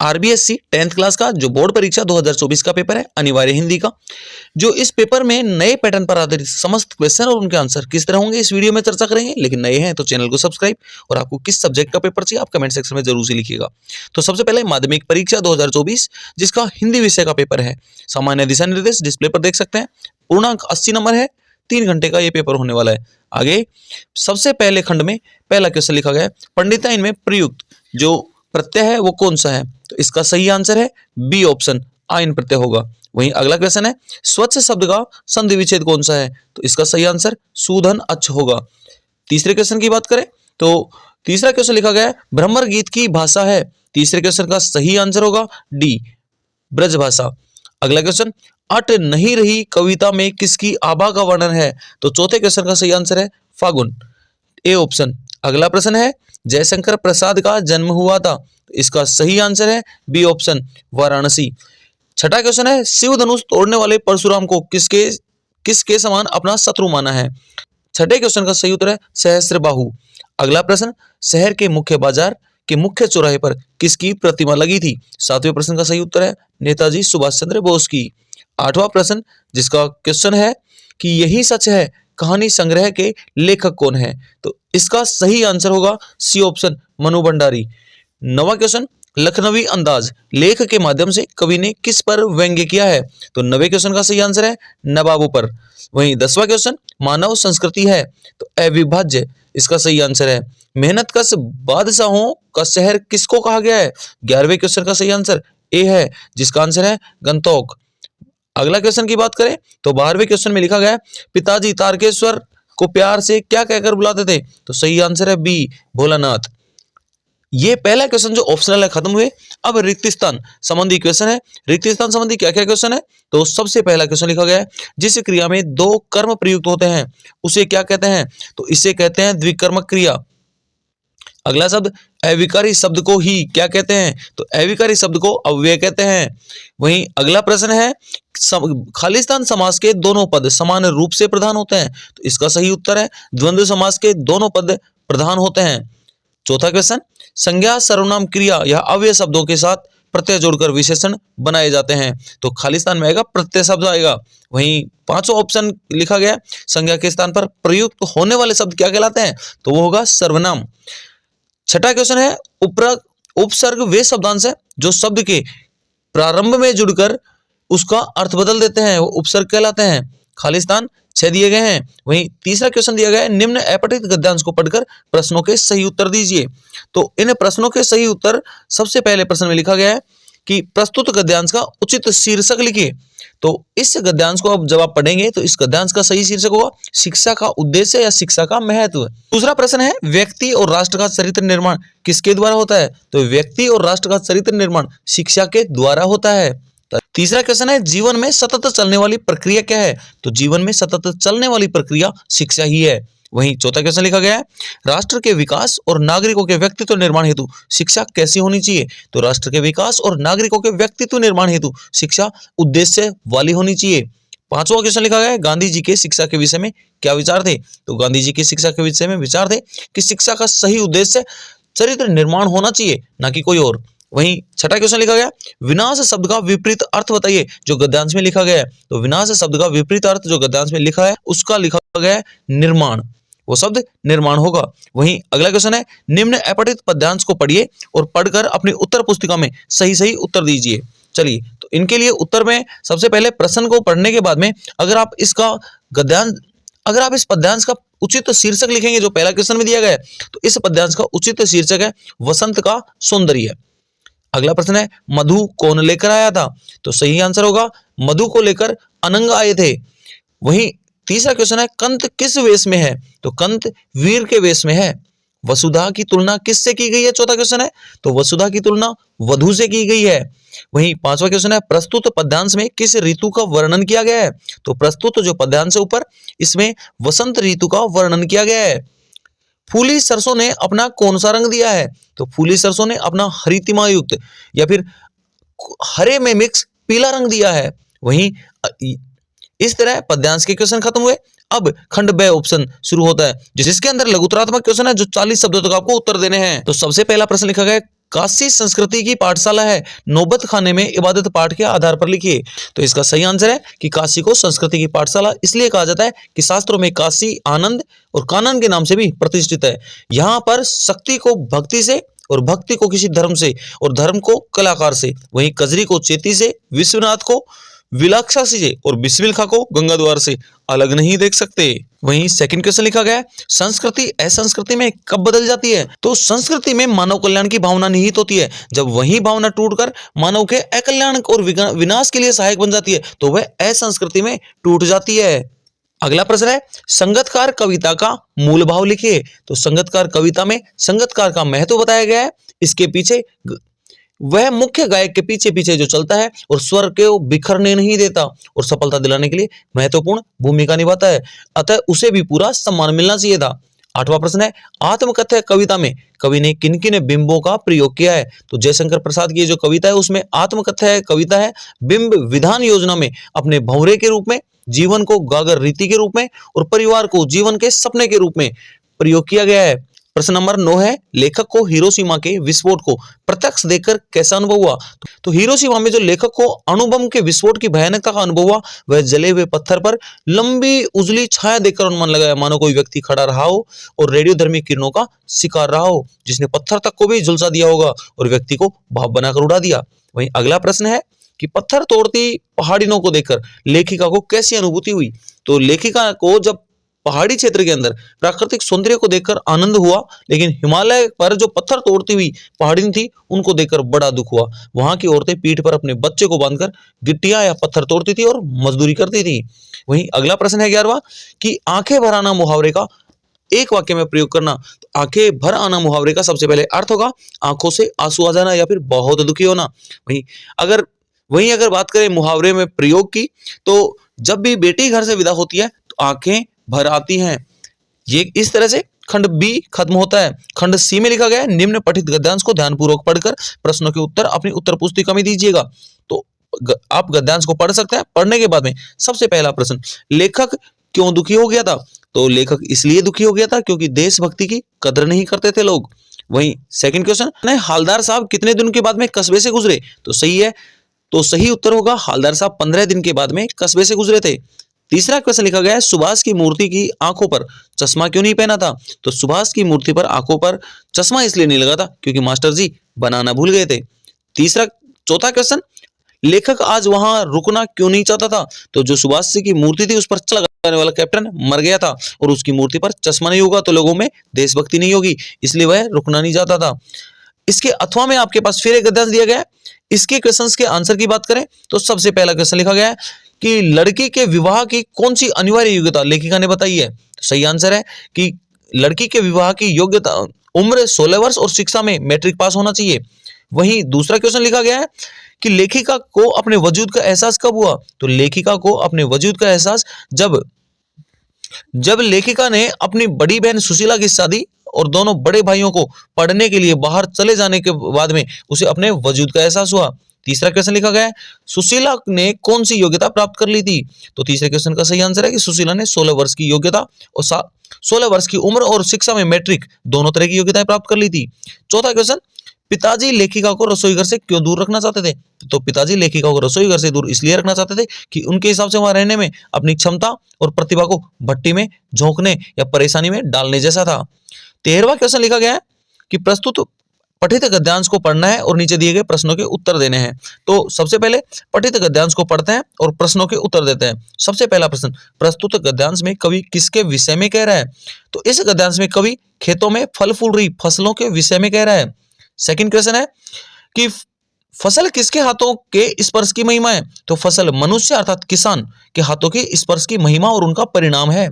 RBSC 10th class का जो board परीक्षा 2024 का पेपर है, अनिवार्य हिंदी का, जो इस पेपर में नए पैटर्न पर आधारित समस्त क्वेश्चन और उनके आंसर किस तरह होंगे इस वीडियो में चर्चा करेंगे। लेकिन नए हैं तो चैनल को सब्सक्राइब, और आपको किस सब्जेक्ट का पेपर चाहिए आप कमेंट सेक्शन में जरूर से लिखिएगा। तो सबसे पहले माध्यमिक परीक्षा 2024 जिसका हिंदी विषय का पेपर है। सामान्य दिशा निर्देश डिस्प्ले पर देख सकते हैं। पूर्णांक 80 नंबर है, 3 घंटे का ये पेपर होने वाला है। आगे सबसे पहले खंड में पहला क्वेश्चन लिखा गया है, पंडिताइन में प्रयुक्त जो प्रत्यय है वो कौन सा है? तो इसका सही आंसर है बी ऑप्शन, आइन प्रत्यय होगा। वहीं अगला क्वेश्चन है, स्वच्छ शब्द का संधि विच्छेद कौन सा है? तो इसका सही आंसर सूधन अच्छ होगा। तीसरे क्वेश्चन की बात करें तो तीसरा क्वेश्चन लिखा गया है, भ्रमर गीत की भाषा है। तीसरे क्वेश्चन का सही आंसर होगा डी ब्रज भाषा। अगला क्वेश्चन, अट नहीं रही कविता में किसकी आभा का वर्णन है? तो चौथे क्वेश्चन का सही आंसर है फागुन, ए ऑप्शन। अगला प्रश्न है, जयशंकर प्रसाद का जन्म हुआ था। तो इसका सही आंसर है बी ऑप्शन, वाराणसी। छठा क्वेश्चन है, शिव धनुष तोड़ने वाले परशुराम को किसके समान अपना शत्रु माना है? छठे क्वेश्चन का सही उत्तर है सहस्त्रबाहु। अगला प्रश्न, शहर के मुख्य बाजार के मुख्य चौराहे पर किसकी प्रतिमा लगी थी? सातवें प्रश्न का सही उत्तर है नेताजी सुभाष चंद्र बोस की। आठवां प्रश्न जिसका क्वेश्चन है कि यही सच है कहानी संग्रह के लेखक कौन है? तो इसका सही आंसर होगा सी ऑप्शन, मनु भंडारी। नवा क्वेश्चन, लखनवी अंदाज लेख के माध्यम से कवि ने किस पर व्यंग्य किया है? तो नवे क्वेश्चन का सही आंसर है नवाबों पर। वहीं 10वां क्वेश्चन, मानव संस्कृति है तो अविभाज्य, इसका सही आंसर है। मेहनतकश बादशाहों का शहर किसको कहा गया है? 11वें क्वेश्चन का सही आंसर ए है, जिसका आंसर है गंतोक। अगला क्वेश्चन की बात करें तो 12वें क्वेश्चन में लिखा गया है, पिताजी तारकेश्वर को प्यार से क्या कहकर बुलाते थे? तो सही आंसर है बी भोलानाथ। ये पहला क्वेश्चन जो ऑप्शनल है खत्म हुए। अब रिक्त स्थान संबंधी क्वेश्चन है। रिक्त स्थान संबंधी क्या क्या क्वेश्चन है? तो सबसे पहला क्वेश्चन लिखा गया है, जिस क्रिया में 2 कर्म प्रयुक्त होते हैं उसे क्या कहते हैं? तो इसे कहते हैं द्विकर्मक क्रिया। अगला शब्द, अविकारी शब्द को ही क्या कहते हैं? तो अविकारी शब्द को अव्यय कहते हैं। वहीं अगला प्रश्न है, खालिस्तान समास के दोनों पद समान रूप से प्रधान होते हैं। तो इसका सही उत्तर है द्वंद्व समास के दोनों पद प्रधान होते हैं। चौथा क्वेश्चन, संज्ञा सर्वनाम क्रिया या अव्यय शब्दों के साथ प्रत्यय जोड़कर विशेषण बनाए जाते हैं। तो खालिस्तान में आएगा प्रत्यय शब्द आएगा। वहीं 5वां ऑप्शन लिखा गया, संज्ञा के स्थान पर प्रयुक्त होने वाले शब्द क्या कहलाते हैं? तो वो होगा सर्वनाम। छठा क्वेश्चन है, उपसर्ग वे शब्दांश है जो शब्द के प्रारंभ में जुड़कर उसका अर्थ बदल देते हैं, वो उपसर्ग कहलाते हैं। खालिस्तान 6 दिए गए हैं। वहीं तीसरा क्वेश्चन दिया गया है, निम्न अपठित गद्यांश को पढ़कर प्रश्नों के सही उत्तर दीजिए। तो इन प्रश्नों के सही उत्तर सबसे पहले प्रश्न में लिखा गया है कि प्रस्तुत गद्यांश का उचित शीर्षक लिखिए। तो इस गद्यांश को अब जब आप पढ़ेंगे तो इस गद्यांश का सही शीर्षक होगा शिक्षा का उद्देश्य या शिक्षा का महत्व। दूसरा प्रश्न है, व्यक्ति और राष्ट्र का चरित्र निर्माण किसके द्वारा होता है? तो व्यक्ति और राष्ट्र का चरित्र निर्माण शिक्षा के द्वारा होता है। तीसरा क्वेश्चन है, जीवन में सतत चलने वाली प्रक्रिया क्या है? तो जीवन में सतत चलने वाली प्रक्रिया शिक्षा ही है। वहीं चौथा क्वेश्चन लिखा गया है, राष्ट्र के विकास और नागरिकों के व्यक्तित्व निर्माण हेतु शिक्षा कैसी होनी चाहिए? तो राष्ट्र के विकास और नागरिकों के व्यक्तित्व निर्माण हेतु शिक्षा उद्देश्य वाली होनी चाहिए। 5वां क्वेश्चन लिखा गया है, गांधी जी के शिक्षा के विषय में क्या विचार थे? तो गांधी जी की शिक्षा के विषय में विचार थे कि शिक्षा का सही उद्देश्य चरित्र निर्माण होना चाहिए, ना कि कोई और। वहीं छठा क्वेश्चन लिखा गया, विनाश शब्द का विपरीत अर्थ बताइए जो गद्यांश में लिखा गया है। तो विनाश शब्द का विपरीत अर्थ जो गद्यांश में लिखा है उसका लिखा गया है निर्माण, वो शब्द निर्माण होगा। वहीं अगला क्वेश्चन है, निम्न अपठित पद्यांश को पढ़िए और पढ़कर अपनी उत्तर पुस्तिका में सही सही उत्तर दीजिए। चलिए, तो इनके लिए उत्तर में सबसे पहले प्रश्न को पढ़ने के बाद में अगर आप इस पद्यांश का उचित शीर्षक लिखेंगे जो पहला क्वेश्चन में दिया गया है, तो इस पद्यांश का उचित शीर्षक है वसंत का सौंदर्य। अगला प्रश्न है, मधु कौन लेकर आया था? तो सही आंसर होगा मधु को लेकर अनंग आए थे। वहीं तीसरा क्वेश्चन है, कंत किस वेश में है? तो कंत वीर के वेश में है। वसुधा की तुलना किससे की गई है? चौथा क्वेश्चन है, तो वसुधा की तुलना वधु से की गई है। वहीं 5वां क्वेश्चन है, प्रस्तुत पद्यांश में किस ऋतु का वर्णन किया गया है? तो प्रस्तुत जो पद्यांश है ऊपर, इसमें वसंत ऋतु का वर्णन किया गया है। फूली सरसों ने अपना कौन सा रंग दिया है? तो फूली सरसों ने अपना हरितिमा युक्त या फिर हरे में मिक्स पीला रंग दिया है। वहीं इस तरह पद्यांश के क्वेश्चन खत्म हुए। अब खंड ब ऑप्शन शुरू होता है जिसके अंदर लघुतरात्मक क्वेश्चन है जो 40 शब्दों तक आपको उत्तर देने हैं। तो सबसे पहला प्रश्न लिखा गया है, काशी संस्कृति की पाठशाला है, नौबत खाने में इबादत पाठ के आधार पर लिखिए। तो इसका सही आंसर है कि काशी को संस्कृति की पाठशाला इसलिए कहा जाता है कि शास्त्रों में काशी आनंद और कानन के नाम से भी प्रतिष्ठित है। यहाँ पर शक्ति को भक्ति से और भक्ति को किसी धर्म से और धर्म को कलाकार से, वहीं कजरी को चेती से, विश्वनाथ को विलाक्षासी से और बिस्मिलखा को गंगाद्वार से अलग नहीं देख सकते। वहीं सेकंड क्वेश्चन लिखा गया है, संस्कृति असंस्कृति में कब बदल जाती है? तो संस्कृति में मानव कल्याण की भावना निहित होती है। जब वही भावना टूटकर मानव के अकल्याण और विनाश के लिए सहायक बन जाती है तो वह असंस्कृति में टूट जाती है। अगला प्रश्न है, संगतकार कविता का मूल भाव लिखिए। तो संगतकार कविता में संगतकार का महत्व बताया गया है। इसके पीछे वह मुख्य गायक के पीछे पीछे जो चलता है और स्वर को बिखरने नहीं देता और सफलता दिलाने के लिए महत्वपूर्ण भूमिका निभाता है, अतः उसे भी पूरा सम्मान मिलना चाहिए था। 8वां प्रश्न है, आत्मकथ्य कविता में कवि ने किन किन बिंबों का प्रयोग किया है? तो जयशंकर प्रसाद की जो कविता है उसमें आत्मकथ्य कविता है। बिंब विधान योजना में अपने भंवरे के रूप में, जीवन को गागर रीति के रूप में और परिवार को जीवन के सपने के रूप में प्रयोग किया गया है। प्रश्न नंबर 9 है, लेखक को हिरोशिमा के विस्फोट को प्रत्यक्ष देखकर कैसा अनुभव हुआ? तो हिरोशिमा में जो लेखक को अणुबम के विस्फोट की भयानकता का अनुभव हुआ वह जले हुए पत्थर पर लंबी उजली छाया देखकर अनुमान लगाया मानो कोई व्यक्ति खड़ा रहा हो और रेडियोधर्मी किरणों का शिकार रहा हो, जिसने पत्थर तक को भी झुलसा दिया होगा और व्यक्ति को भाप बनाकर उड़ा दिया। वहीं अगला प्रश्न है कि पत्थर तोड़ती पहाड़ियों को देखकर लेखिका को कैसी अनुभूति हुई? तो लेखिका को जब पहाड़ी क्षेत्र के अंदर प्राकृतिक सौंदर्य को देखकर आनंद हुआ, लेकिन हिमालय पर जो पत्थर तोड़ती हुई पहाड़ी थी उनको देखकर बड़ा दुख हुआ। वहां की औरतें पीठ पर अपने बच्चे को बांधकर गिट्टियां या पत्थर तोड़ती थी और मजदूरी करती थी। वहीं अगला प्रश्न है 11वां कि आंखें भर आना मुहावरे का एक वाक्य में प्रयोग करना। तो आंखें भर आना मुहावरे का सबसे पहले अर्थ होगा आंखों से आंसू आ जाना या फिर बहुत दुखी होना। वहीं अगर बात करें मुहावरे में प्रयोग की, तो जब भी बेटी घर से विदा होती है तो आंखें भर आती हैं। ये इस तरह से खंड बी खत्म होता है। खंड सी में लिखा गया है, निम्न पठित गद्यांश को ध्यानपूर्वक पढ़कर प्रश्नों के उत्तर अपनी उत्तर पुस्तिका में दीजिएगा। तो आप गद्यांश को पढ़ सकते हैं। पढ़ने के बाद में सबसे पहला प्रश्न, लेखक क्यों दुखी हो गया था? तो लेखक इसलिए दुखी हो गया था क्योंकि देशभक्ति की कदर नहीं करते थे लोग। वहीं सेकंड क्वेश्चन, हालदार साहब कितने दिन के बाद में कस्बे से गुजरे? तो सही है, तो सही उत्तर होगा हालदार साहब 15 दिन के बाद में कस्बे से गुजरे थे। तीसरा क्वेश्चन लिखा गया है, सुभाष की मूर्ति की आंखों पर चश्मा क्यों नहीं पहना था? तो सुभाष की मूर्ति पर आंखों पर चश्मा इसलिए नहीं लगा था क्योंकि मास्टर जी बनाना भूल गए थे। चौथा क्वेश्चन, लेखक आज वहां रुकना क्यों नहीं चाहता था? तो जो सुभाष जी की मूर्ति थी उस पर लगाने वाला कैप्टन मर गया था और उसकी मूर्ति पर चश्मा नहीं होगा तो लोगों में देशभक्ति नहीं होगी, इसलिए वह रुकना नहीं चाहता था। इसके अथवा में आपके पास फिर एक गद्यांश दिया गया है। इसके क्वेश्चंस के आंसर की बात करें तो सबसे पहला क्वेश्चन लिखा गया है कि लड़की के विवाह की कौन सी अनिवार्य योग्यता लेखिका ने बताई है? तो सही आंसर है कि लड़की के विवाह की योग्यता उम्र 16 वर्ष और शिक्षा में मैट्रिक पास होना चाहिए। वहीं दूसरा क्वेश्चन लिखा गया है कि लेखिका को अपने वजूद का एहसास कब हुआ? तो लेखिका को अपने वजूद का एहसास जब लेखिका ने अपनी बड़ी बहन सुशीला की शादी और दोनों बड़े भाइयों को पढ़ने के लिए बाहर चले जाने के बाद में उसे अपने वजूद का एहसास हुआ। तीसरा क्वेश्चन लिखा गया है, सुशीला ने कौन सी योग्यता प्राप्त कर ली थी? तो तीसरे क्वेश्चन का सही आंसर है कि सुशीला ने 16 वर्ष की योग्यता और 16 वर्ष की उम्र और शिक्षा में मैट्रिक दोनों तरह की योग्यताएं प्राप्त कर ली थी। चौथा क्वेश्चन, पिताजी लेखिका को रसोई घर से क्यों दूर रखना चाहते थे? तो पिताजी लेखिका को रसोई घर से दूर इसलिए रखना चाहते थे कि उनके हिसाब से वहां रहने में अपनी क्षमता और प्रतिभा को भट्टी में झोंकने या परेशानी में डालने जैसा था। 13वां क्वेश्चन लिखा गया है कि प्रस्तुत पठित गद्यांश को पढ़ना है और नीचे दिए गए प्रश्नों के उत्तर देने हैं। तो सबसे पहले पठित गद्यांश को पढ़ते हैं और प्रश्नों के उत्तर देते हैं। सबसे पहला प्रश्न, प्रस्तुत गद्यांश में कवि किसके विषय में कह रहा है? तो इस गद्यांश में कवि खेतों में फल फूल रही फसलों के विषय में कह रहा है। सेकंड क्वेश्चन है कि फसल किसके हाथों के स्पर्श की महिमा है? तो फसल मनुष्य अर्थात किसान के हाथों के स्पर्श की महिमा और उनका परिणाम है।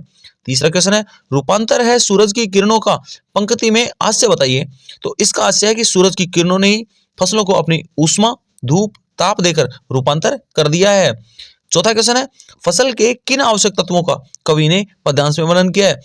तीसरा क्वेश्चन है, रूपांतर है सूरज की किरणों का, पंक्ति में आशय बताइए। तो इसका आशय है कि सूरज की किरणों ने ही फसलों को अपनी ऊष्मा, धूप, ताप देकर रूपांतर कर दिया है। चौथा क्वेश्चन है, फसल के किन आवश्यक तत्वों का कवि ने पद्यांश में वर्णन किया है?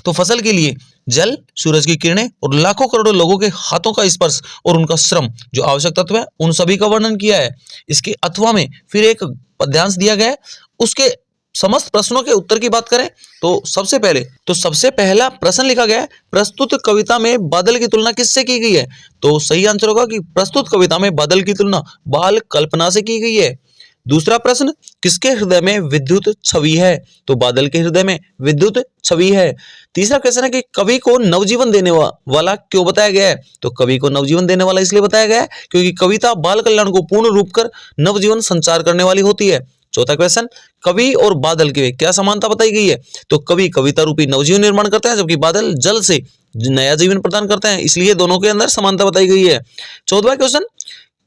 तो फसल के लिए जल, सूरज की किरणें और लाखों करोड़ों लोगों के हाथों का स्पर्श और उनका श्रम जो आवश्यक तत्व है उन सभी का वर्णन किया है। इसके अथवा में फिर एक पद्यांश दिया गया है, उसके समस्त प्रश्नों के उत्तर की बात करें तो सबसे पहला प्रश्न लिखा गया है, प्रस्तुत कविता में बादल की तुलना किससे की गई है? तो सही आंसर होगा कि प्रस्तुत कविता में बादल की तुलना बाल कल्पना से की गई है। दूसरा प्रश्न, किसके हृदय में विद्युत छवि है? तो बादल के हृदय में विद्युत छवि है। तीसरा क्वेश्चन है कि कवि को नवजीवन देने वाला क्यों बताया गया है? तो कवि को नवजीवन देने वाला इसलिए बताया गया है क्योंकि कविता बाल कल्याण को पूर्ण रूप कर नवजीवन संचार करने वाली होती है। चौथा क्वेश्चन, कवि और बादल के क्या समानता बताई गई है? तो कवि कविता रूपी नवजीवन निर्माण करते हैं, जबकि बादल जल से नया जीवन प्रदान करते हैं, इसलिए दोनों के अंदर समानता बताई गई है। 14वां क्वेश्चन,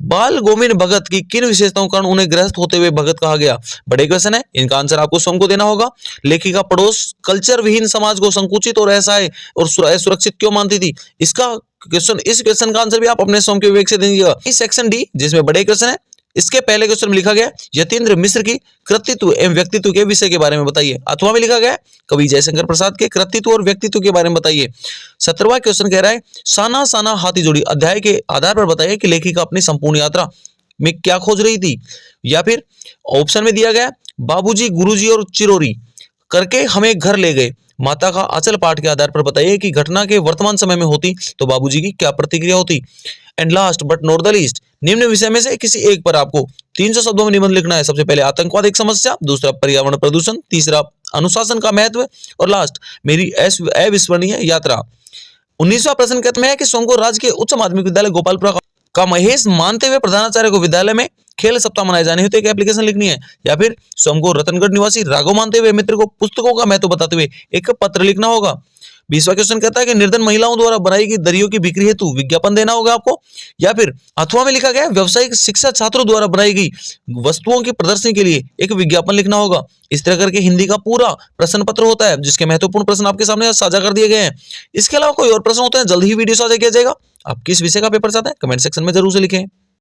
बाल गोविंद भगत की किन विशेषताओं कारण उन्हें ग्रस्त होते हुए भगत कहा गया? बड़े क्वेश्चन है, इनका आंसर आपको स्वयं को देना होगा। लेखिका पड़ोस कल्चर विहीन समाज को संकुचित और असहाय और सुरक्षित क्यों मानती थी? इस क्वेश्चन का आंसर भी आप अपने स्वयं के विवेक से दीजिएगा। इस सेक्शन डी, जिसमें बड़े क्वेश्चन है, इसके पहले क्वेश्चन में लिखा गया यतीन्द्र मिश्र की कृतित्व एवं व्यक्तित्व के विषय के बारे में बताइए। अथवा में लिखा गया कवि जयशंकर प्रसाद के कृतित्व और व्यक्तित्व के बारे में बताइए। 17वां क्वेश्चन कह रहा है, साना साना हाथी जोड़ी अध्याय के आधार पर बताइए कि लेखिका अपनी संपूर्ण यात्रा में क्या खोज रही थी। या फिर ऑप्शन में दिया गया, बाबूजी गुरुजी और चिरोरी करके हमें घर ले गए, माता का आंचल पाठ के आधार पर बताइए कि घटना के वर्तमान समय में होती तो बाबूजी की क्या प्रतिक्रिया होती। And last but not the least, निम्न विषय में से किसी एक पर आपको 300 शब्दों में निबंध लिखना है। सबसे पहले आतंकवाद एक समस्या, दूसरा पर्यावरण प्रदूषण, तीसरा अनुशासन का महत्व और लास्ट मेरी अविस्मरणीय यात्रा। 19वां प्रश्न कहते हैं कि स्वयं को राजकीय उच्च माध्यमिक विद्यालय गोपालपुरा का महेश मानते हुए प्रधानाचार्य को विद्यालय में खेल सप्ताह मनाए जाने हेतु एक एप्लीकेशन लिखनी है। या फिर स्वयं को रतनगढ़ निवासी राघव मानते हुए मित्र को पुस्तकों का महत्व बताते हुए एक पत्र लिखना होगा। 20वां क्वेश्चन कहता है कि निर्धन महिलाओं द्वारा बनाई गई दरियों की बिक्री हेतु विज्ञापन देना होगा आपको। या फिर अथवा में लिखा गया व्यावसायिक शिक्षा छात्रों द्वारा बनाई गई वस्तुओं की प्रदर्शनी के लिए एक विज्ञापन लिखना होगा। इस तरह करके हिंदी का पूरा प्रश्न पत्र होता है, जिसके महत्वपूर्ण प्रश्न आपके सामने साझा कर दिए गए हैं। इसके अलावा कोई और प्रश्न होते हैं, जल्द ही वीडियो साझा किया जाएगा। आप किस विषय का पेपर चाहते हैं कमेंट सेक्शन में जरूर से लिखें।